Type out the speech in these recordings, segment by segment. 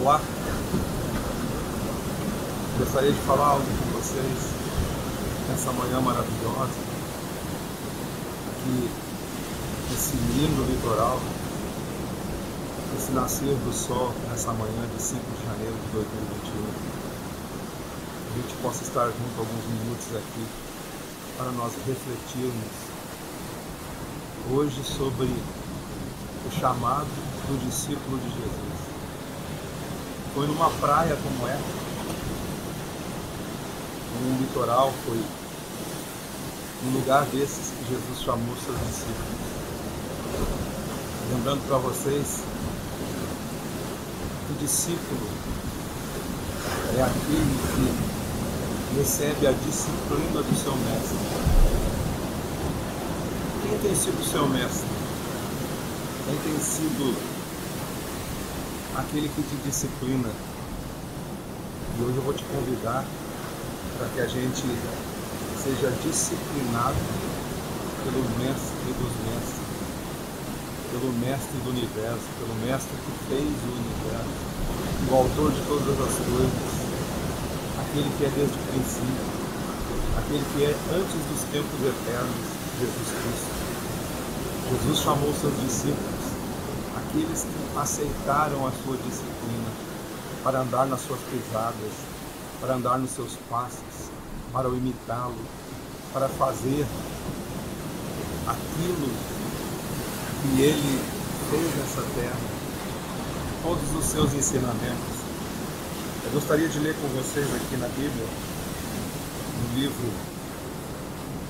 Olá, gostaria de falar algo com vocês nessa manhã maravilhosa, que esse lindo litoral, esse nascer do sol nessa manhã de 5 de janeiro de 2021, a gente possa estar junto alguns minutos aqui para nós refletirmos hoje sobre o chamado do discípulo de Jesus. Foi numa praia como essa, num litoral, foi um lugar desses que Jesus chamou seus discípulos. Lembrando para vocês que o discípulo é aquele que recebe a disciplina do seu mestre. Quem tem sido o seu mestre? Quem tem sido aquele que te disciplina? E hoje eu vou te convidar para que a gente seja disciplinado pelo mestre dos mestres, pelo mestre do universo, pelo mestre que fez o universo, o autor de todas as coisas, aquele que é desde o princípio, aquele que é antes dos tempos eternos, Jesus Cristo. Jesus chamou seus discípulos, aqueles que aceitaram a sua disciplina, para andar nas suas pisadas, para andar nos seus passos, para o imitá-lo, para fazer aquilo que ele fez nessa terra, todos os seus ensinamentos. Eu gostaria de ler com vocês aqui na Bíblia, no livro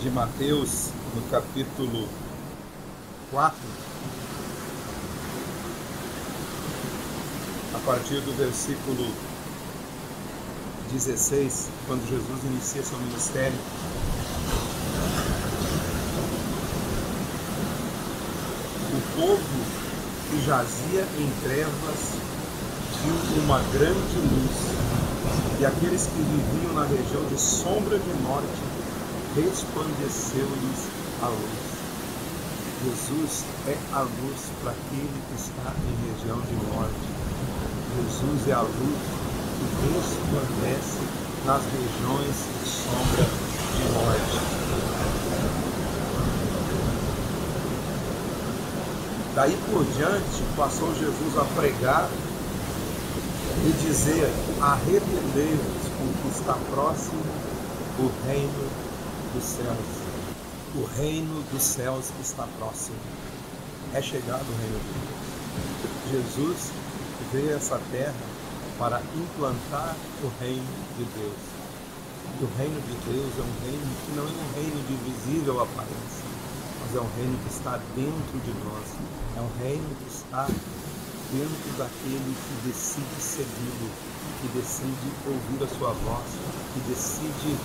de Mateus, no capítulo 4, a partir do versículo 16, quando Jesus inicia seu ministério. O povo que jazia em trevas viu uma grande luz, e aqueles que viviam na região de sombra de morte resplandeceu-lhes a luz. Jesus é a luz para aquele que está em região de morte. Jesus é a luz que resplandece nas regiões de sombra de morte. Daí por diante, passou Jesus a pregar e dizer: arrependei-vos, porque está próximo o reino dos céus. O reino dos céus está próximo. É chegado o reino de Deus. Jesus veio a essa terra para implantar o reino de Deus. E o reino de Deus é um reino que não é um reino de visível aparência, mas é um reino que está dentro de nós. É um reino que está dentro daquele que decide segui-lo, que decide ouvir a sua voz, que decide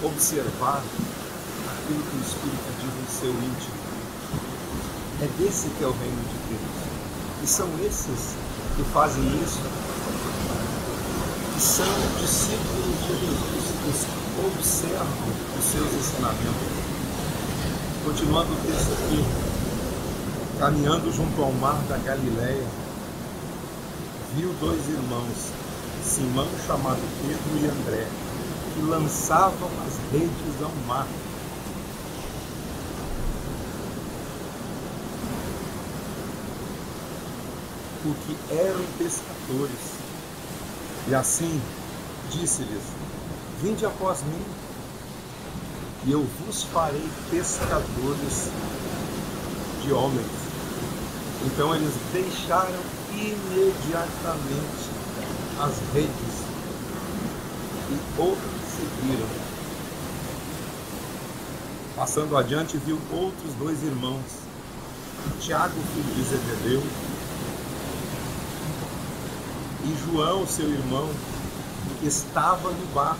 observar aquilo que o Espírito diz no seu íntimo. É desse que é o reino de Deus. E são esses que fazem isso, que são discípulos de Jesus, que observam os seus ensinamentos. Continuando o texto aqui, caminhando junto ao mar da Galileia, viu dois irmãos, Simão, chamado Pedro, e André, que lançavam as redes ao mar, porque eram pescadores. E assim disse-lhes: vinde após mim, e eu vos farei pescadores de homens. Então eles deixaram imediatamente as redes e o seguiram. Passando adiante, viu outros dois irmãos, Tiago, filho de Zebedeu, e João, seu irmão, que estava no barco,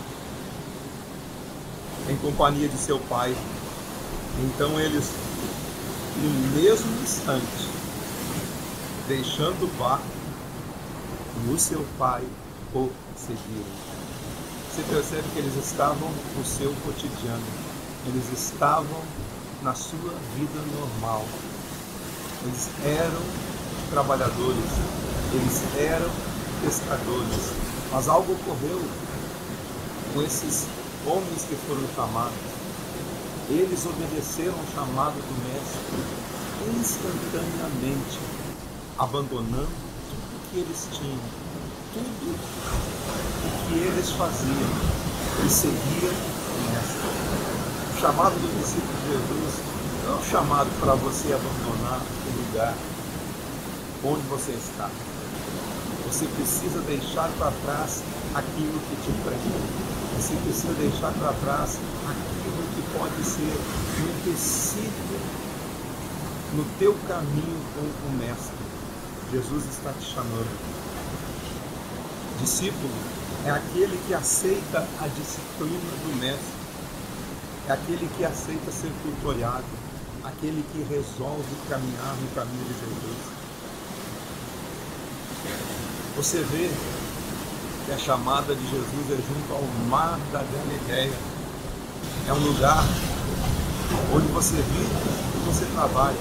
em companhia de seu pai. Então eles, no mesmo instante, deixando o barco, o seu pai o seguiram. Você percebe que eles estavam no seu cotidiano, eles estavam na sua vida normal. Eles eram trabalhadores, eles eram pescadores. Mas algo ocorreu com esses homens que foram chamados. Eles obedeceram o chamado do Mestre instantaneamente, abandonando tudo que eles tinham, tudo o que eles faziam, e seguiam o Mestre. O chamado do discípulo de Jesus não é um chamado para você abandonar o lugar onde você está. Você precisa deixar para trás aquilo que te prende. Você precisa deixar para trás aquilo que pode ser um empecilho no teu caminho com o Mestre. Jesus está te chamando. Discípulo é aquele que aceita a disciplina do Mestre. É aquele que aceita ser tutoriado. Aquele que resolve caminhar no caminho de Jesus. Você vê que a chamada de Jesus é junto ao mar da Galileia. É um lugar onde você vive e você trabalha.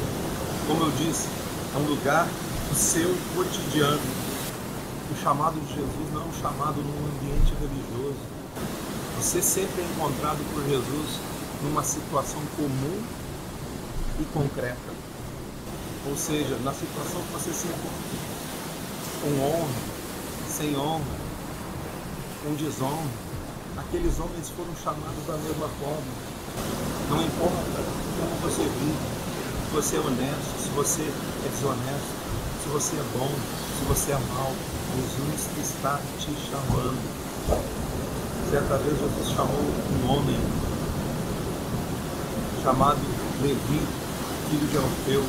Como eu disse, é um lugar do seu cotidiano. O chamado de Jesus não é um chamado num ambiente religioso. Você sempre é encontrado por Jesus numa situação comum e concreta. Ou seja, na situação que você se encontra, com honra, sem honra, com desonra. Aqueles homens foram chamados da mesma forma. Não importa como você vive, se você é honesto, se você é desonesto, se você é bom, se você é mau, Jesus está te chamando. Certa vez Jesus chamou um homem chamado Levi, filho de Alfeu.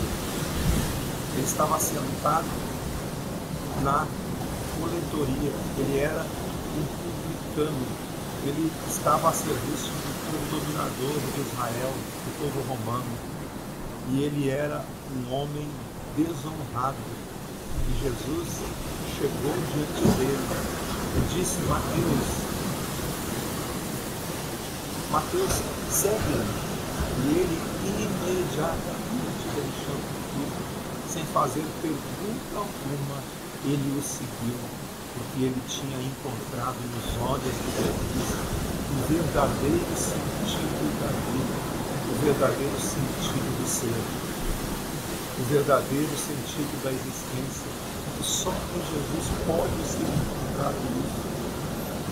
Ele estava sentado na coletoria. Ele era um publicano. Ele estava a serviço do povo dominador de Israel, do povo romano. E ele era um homem desonrado. E Jesus chegou diante dele e disse: Mateus, segue-me. E ele imediatamente deixou tudo, sem fazer pergunta alguma, ele o seguiu, porque ele tinha encontrado nos olhos de Jesus o verdadeiro sentido da vida, o verdadeiro sentido do ser, o verdadeiro sentido da existência. E só em Jesus pode ser encontrado isso.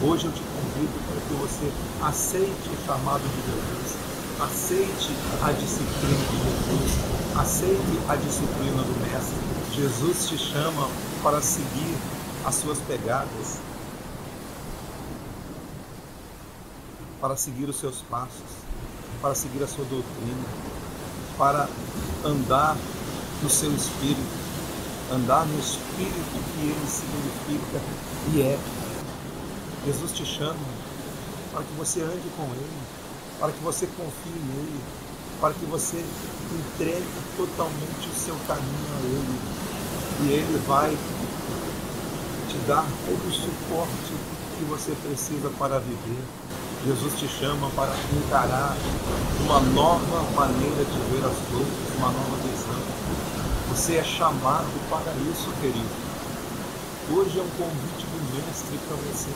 Hoje eu te convido para que você aceite o chamado de Jesus, aceite a disciplina de Jesus, aceite a disciplina do Mestre. Jesus te chama para seguir as suas pegadas, para seguir os seus passos, para seguir a sua doutrina, para andar no seu espírito, andar no espírito que ele significa e é. Jesus te chama para que você ande com ele, para que você confie nele, para que você entregue totalmente o seu caminho a ele. E ele vai te dar todo o suporte que você precisa para viver. Jesus te chama para encarar uma nova maneira de ver as coisas, uma nova visão. Você é chamado para isso, querido. Hoje é um convite do Mestre para você.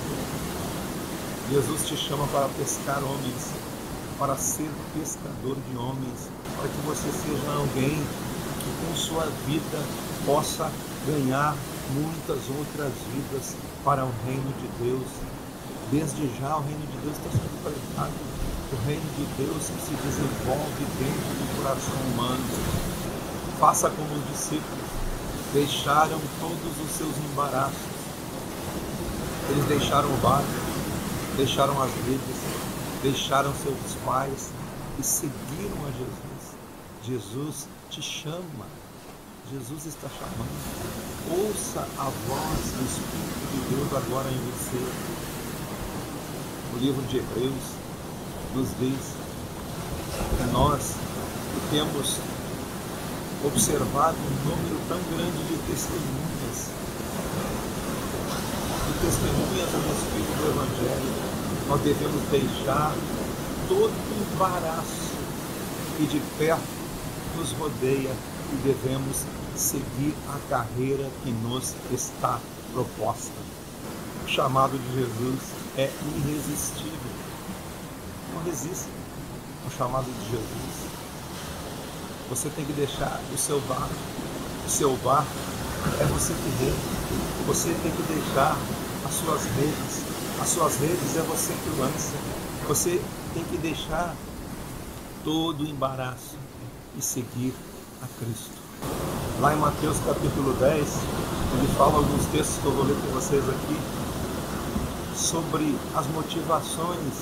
Jesus te chama para pescar homens, para ser pescador de homens, para que você seja alguém que com sua vida possa ganhar muitas outras vidas para o reino de Deus. Desde já o reino de Deus está sendo pregado, o reino de Deus que se desenvolve dentro do coração humano. Faça como os discípulos, deixaram todos os seus embaraços. Eles deixaram o barco, deixaram as vidas, deixaram seus pais e seguiram a Jesus. Jesus te chama, Jesus está chamando. Ouça a voz do Espírito de Deus agora em você. O livro de Hebreus nos diz que nós temos observado um número tão grande de testemunhas a respeito do Evangelho. Nós devemos deixar todo o embaraço que de perto nos rodeia e devemos seguir a carreira que nos está proposta. O chamado de Jesus é irresistível. Não resista ao chamado de Jesus. Você tem que deixar o seu barco. O seu barco é você que rema. Você tem que deixar as suas redes. As suas redes é você que lança. Você tem que deixar todo o embaraço e seguir a Cristo. Lá em Mateus capítulo 10, ele fala alguns textos que eu vou ler com vocês aqui, sobre as motivações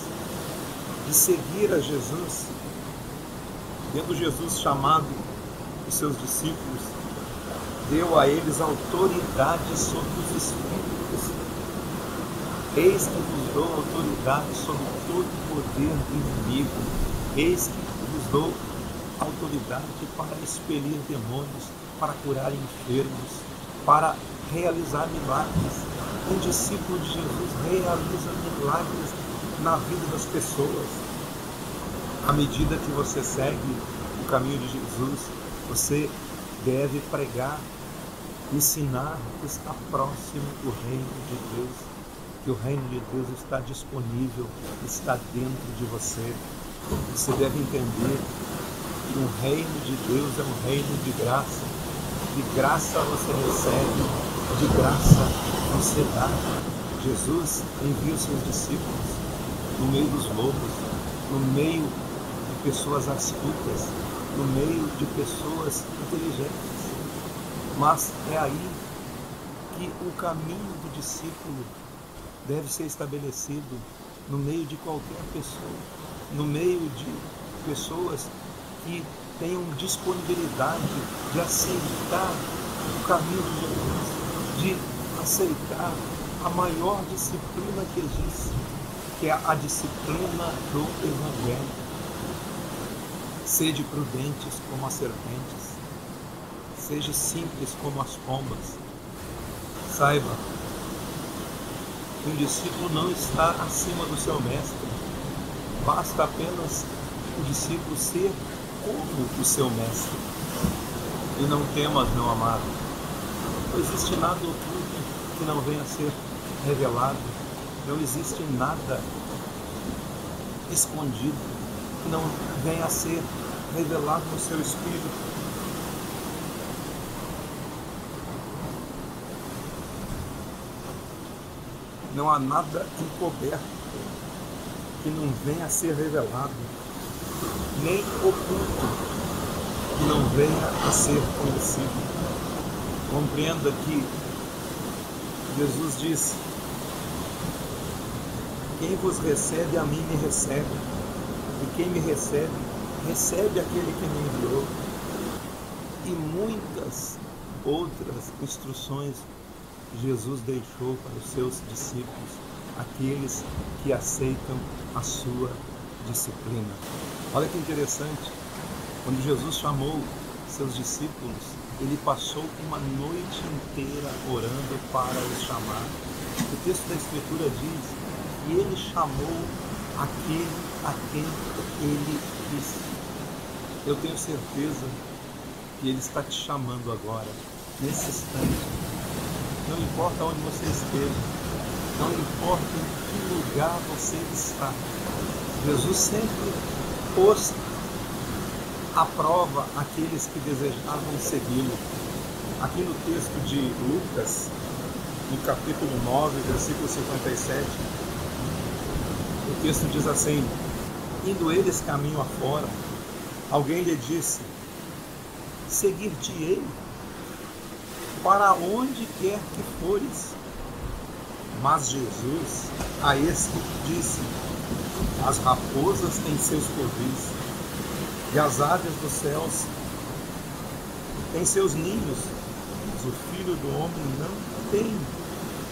de seguir a Jesus. Tendo Jesus chamado os seus discípulos, deu a eles autoridade sobre os espíritos. Eis que vos dou autoridade sobre todo o poder do inimigo. Eis que vos dou autoridade para expelir demônios, para curar enfermos, para realizar milagres. Um discípulo de Jesus realiza milagres na vida das pessoas. À medida que você segue o caminho de Jesus, você deve pregar, ensinar que está próximo o reino de Deus, que o reino de Deus está disponível, está dentro de você. Você deve entender que o reino de Deus é um reino de graça. De graça você recebe, de graça você dá. Jesus envia os seus discípulos no meio dos lobos, no meio de pessoas astutas, no meio de pessoas inteligentes. Mas é aí que o caminho do discípulo deve ser estabelecido, no meio de qualquer pessoa, no meio de pessoas que tenham disponibilidade de aceitar o caminho de Jesus, de aceitar a maior disciplina que existe, que é a disciplina do Evangelho. Sede prudentes como as serpentes, seja simples como as pombas. Saiba que um discípulo não está acima do seu mestre. Basta apenas o discípulo ser como o seu mestre. E não temas, meu amado. Não existe nada oculto que não venha a ser revelado. Não existe nada escondido que não venha a ser revelado no seu espírito. Não há nada encoberto que não venha a ser revelado, nem oculto que não venha a ser conhecido. Compreenda que Jesus disse: quem vos recebe, a mim me recebe, e quem me recebe, recebe aquele que me enviou. E muitas outras instruções Jesus deixou para os seus discípulos, aqueles que aceitam a sua disciplina. Olha que interessante, quando Jesus chamou seus discípulos, ele passou uma noite inteira orando para os chamar. O texto da Escritura diz que ele chamou aquele a quem ele disse. Eu tenho certeza que ele está te chamando agora, nesse instante. Não importa onde você esteja, não importa em que lugar você está, Jesus sempre pôs à prova aqueles que desejavam segui-lo. Aqui no texto de Lucas, no capítulo 9, versículo 57, o texto diz assim: indo eles caminho afora, alguém lhe disse: seguir-te-ei para onde quer que fores. Mas Jesus a este disse: as raposas têm seus covis, e as aves dos céus têm seus ninhos, mas o Filho do Homem não tem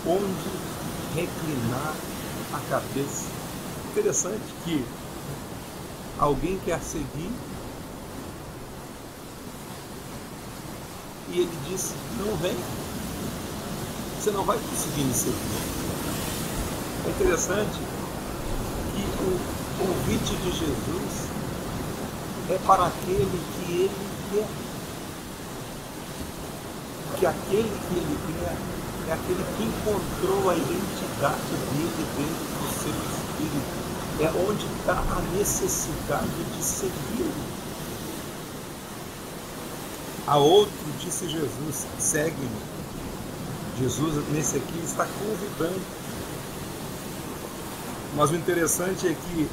onde reclinar a cabeça. Interessante que alguém quer seguir e ele disse: não vem, você não vai conseguir me seguir. É interessante que o convite de Jesus é para aquele que ele quer, que aquele que ele quer é aquele que encontrou a identidade dele dentro do seu espírito. É onde está a necessidade de segui-lo. A outro disse Jesus: segue-me. Jesus, nesse aqui, está convidando. Mas o interessante é que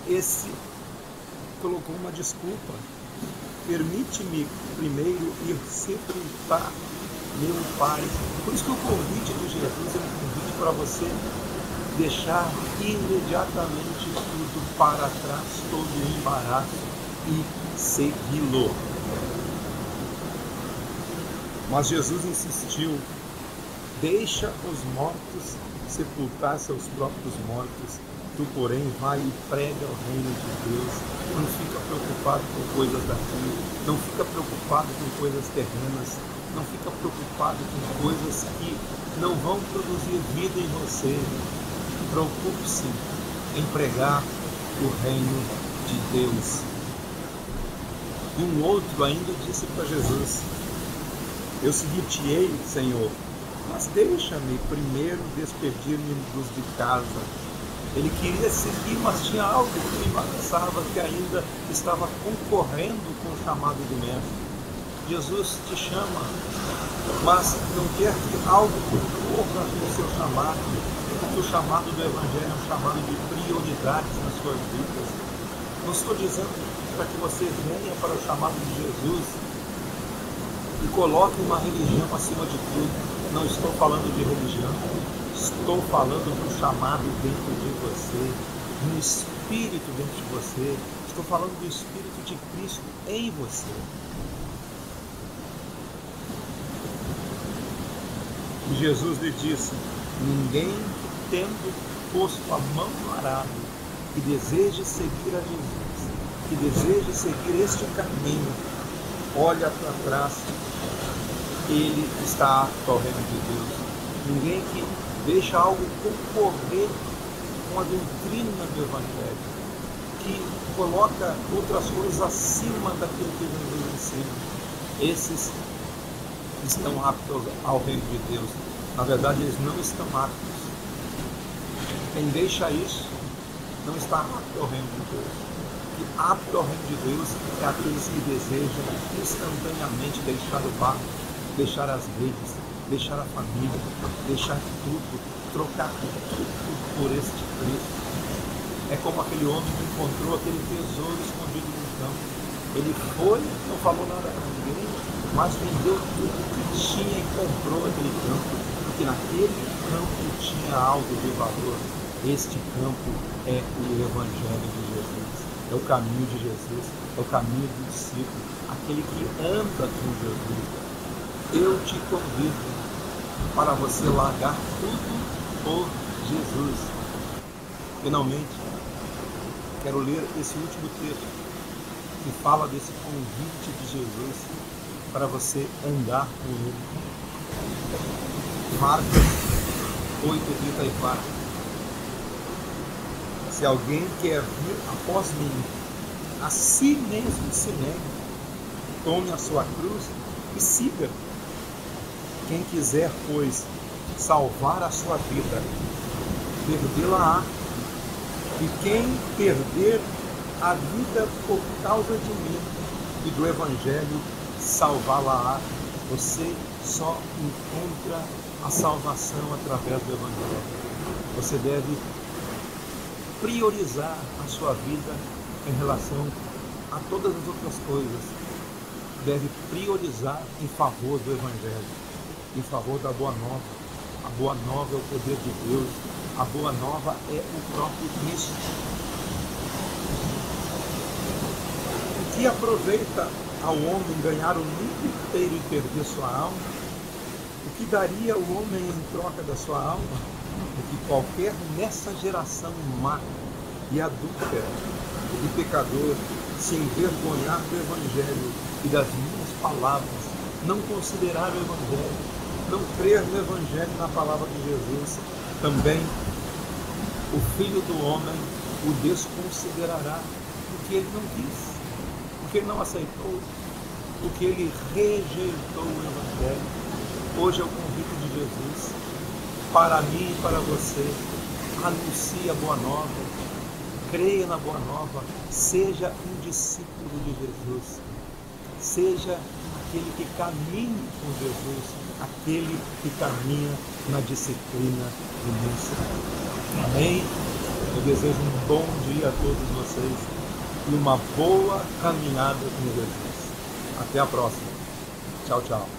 esse colocou uma desculpa. Permite-me primeiro ir sepultar meu Pai. Por isso que o convite de Jesus é um convite para você deixar imediatamente tudo para trás, todo o embaraço, e segui-lo. Mas Jesus insistiu: deixa os mortos sepultar seus próprios mortos, tu, porém, vai e prega o reino de Deus. Não fica preocupado com coisas daqui, não fica preocupado com coisas terrenas, não fica preocupado com coisas que não vão produzir vida em você. Preocupe-se em pregar o reino de Deus. E um outro ainda disse para Jesus: eu seguir-te-ei, Senhor, mas deixa-me primeiro despedir-me dos de casa. Ele queria seguir, mas tinha algo que o embaraçava, que ainda estava concorrendo com o chamado do Mestre. Jesus te chama, mas não quer que algo concorra com o seu chamado, porque o chamado do Evangelho é um chamado de prioridades nas suas vidas. Não estou dizendo para que você venha para o chamado de Jesus e coloque uma religião acima de tudo. Não estou falando de religião, estou falando do chamado dentro de você, do Espírito dentro de você. Estou falando do Espírito de Cristo em você. E Jesus lhe disse: ninguém tendo posto a mão no arado, que deseje seguir a Jesus, que deseje seguir este caminho, olha para trás, ele está apto ao reino de Deus. Ninguém que deixa algo concorrer com a doutrina do Evangelho, que coloca outras coisas acima daquilo que Jesus ensina. Esses estão aptos ao reino de Deus. Na verdade, eles não estão aptos. Quem deixa isso não está apto ao reino de Deus. E apto ao reino de Deus é aqueles que desejam instantaneamente deixar o barco, deixar as redes, deixar a família, deixar tudo, trocar tudo por este Cristo. É como aquele homem que encontrou aquele tesouro escondido no campo. Ele foi, não falou nada para ninguém, mas vendeu tudo que tinha e comprou aquele campo, porque naquele campo tinha algo de valor. Este campo é o Evangelho de Jesus, é o caminho de Jesus, é o caminho do discípulo, aquele que anda com Jesus. Eu te convido para você largar tudo por Jesus. Finalmente, quero ler esse último texto que fala desse convite de Jesus para você andar com Ele. Marcos 8:34. Se alguém quer vir após mim, a si mesmo se negue, tome a sua cruz e siga. Quem quiser, pois, salvar a sua vida, perdê-la-á. E quem perder a vida por causa de mim e do Evangelho, salvá-la-á. Você só encontra a salvação através do Evangelho. Você deve priorizar a sua vida em relação a todas as outras coisas. Deve priorizar em favor do Evangelho, em favor da Boa Nova. A Boa Nova é o poder de Deus. A Boa Nova é o próprio Cristo. O que aproveita ao homem ganhar o mundo inteiro e perder sua alma? O que daria o homem em troca da sua alma? O que qualquer nessa geração má e adúltera e pecador se envergonhar do Evangelho e das minhas palavras, não considerar o Evangelho, não crer no Evangelho, na palavra de Jesus, também o Filho do Homem o desconsiderará, porque ele não quis, porque ele não aceitou, porque ele rejeitou o Evangelho. Hoje é o convite de Jesus para mim e para você. Anuncie a boa nova, creia na boa nova, seja um discípulo de Jesus, seja aquele que caminha com Jesus, aquele que caminha na disciplina do Mestre. Amém? Eu desejo um bom dia a todos vocês e uma boa caminhada com Jesus. Até a próxima. Tchau, tchau.